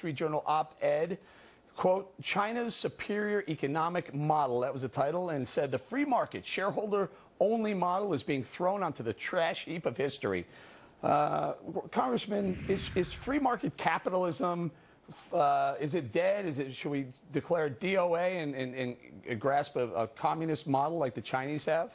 Street Journal op-ed, quote, China's superior economic model, that was the title, and said the free market, shareholder-only model is being thrown onto the trash heap of history. Congressman, is free market capitalism, is it dead? Should we declare DOA and grasp a communist model like the Chinese have?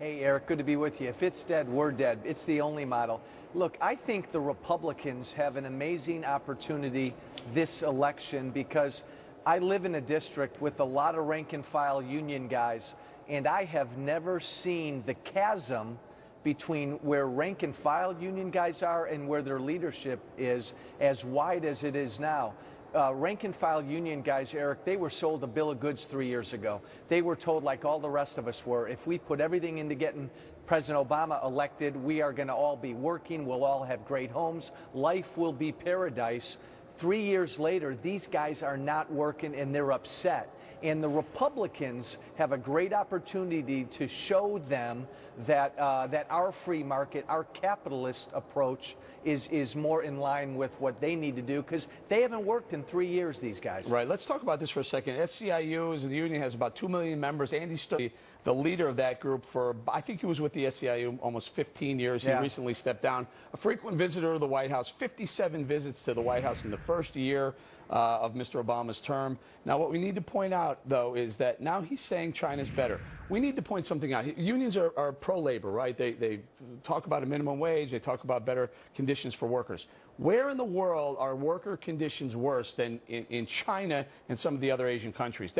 Hey, Eric, good to be with you. If it's dead, we're dead. It's the only model. Look, I think the Republicans have an amazing opportunity this election because I live in a district with a lot of rank-and-file union guys, and I have never seen the chasm between where rank-and-file union guys are and where their leadership is as wide as it is now. Rank-and-file union guys, Eric, they were sold a bill of goods 3 years ago. They were told, like all the rest of us were, if we put everything into getting President Obama elected, we are going to all be working, we'll all have great homes, life will be paradise. 3 years later, these guys are not working and they're upset. And the Republicans have a great opportunity to show them that that our free market, our capitalist approach is more in line with what they need to do because they haven't worked in 3 years, these guys. Right. Let's talk about this for a second. SEIU, as the union, has about 2 million members. Andy Stowe, the leader of that group for, I think he was with the SEIU almost 15 years. He recently stepped down. A frequent visitor to the White House, 57 visits to the White House in the first year of Mr. Obama's term. Now, what we need to point out, though, is that now he's saying China's better. We need to point something out. Unions are pro-labor, right? They talk about a minimum wage. They talk about better conditions for workers. Where in the world are worker conditions worse than in China and some of the other Asian countries?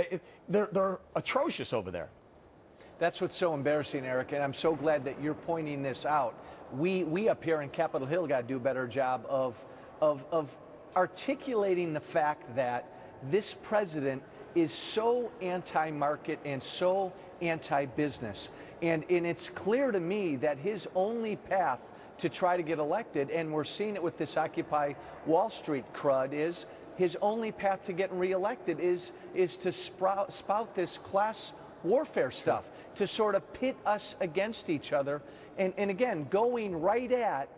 They're atrocious over there. That's what's so embarrassing, Eric, and I'm so glad that you're pointing this out. We up here in Capitol Hill got to do a better job of articulating the fact that this president is so anti-market and so anti-business. And it's clear to me that his only path to try to get elected, and we're seeing it with this Occupy Wall Street crud, is his only path to getting reelected is to spout this class warfare stuff, to sort of pit us against each other. And again, going right at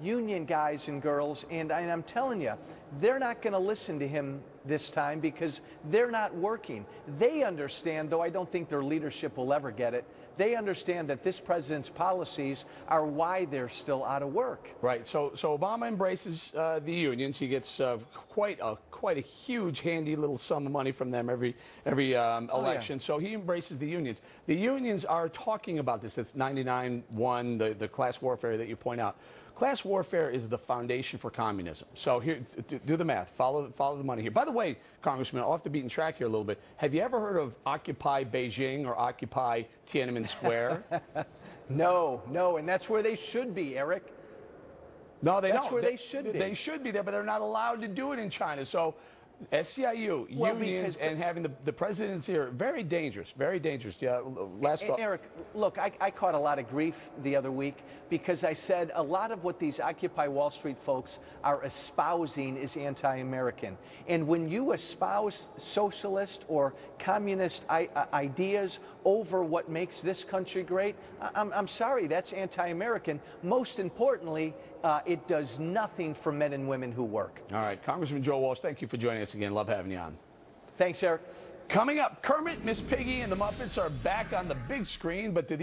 union guys and girls, and I'm telling you, they're not going to listen to him this time because they're not working. They understand, though I don't think their leadership will ever get it, they understand that this president's policies are why they're still out of work. Right. So Obama embraces the unions. He gets quite a huge, handy little sum of money from them every election. So he embraces the unions. The unions are talking about this. It's 99-1, the class warfare that you point out. Class warfare is the foundation for communism. So here, do the math. Follow the money here. By the way, Congressman, off the beaten track here a little bit, have you ever heard of Occupy Beijing or Occupy Tiananmen Square? No, and that's where they should be, Eric. No, they don't. That's where they should be. They should be there, but they're not allowed to do it in China. So SEIU, unions, and having the presidents here, very dangerous, very dangerous. Yeah, last thought. Eric, look, I caught a lot of grief the other week because I said a lot of what these Occupy Wall Street folks are espousing is anti-American. And when you espouse socialist or communist ideas over what makes this country great, I'm sorry, that's anti-American. Most importantly, it does nothing for men and women who work. All right, Congressman Joe Walsh, thank you for joining us again. Love having you on. Thanks, Eric. Coming up, Kermit, Miss Piggy, and the Muppets are back on the big screen, but do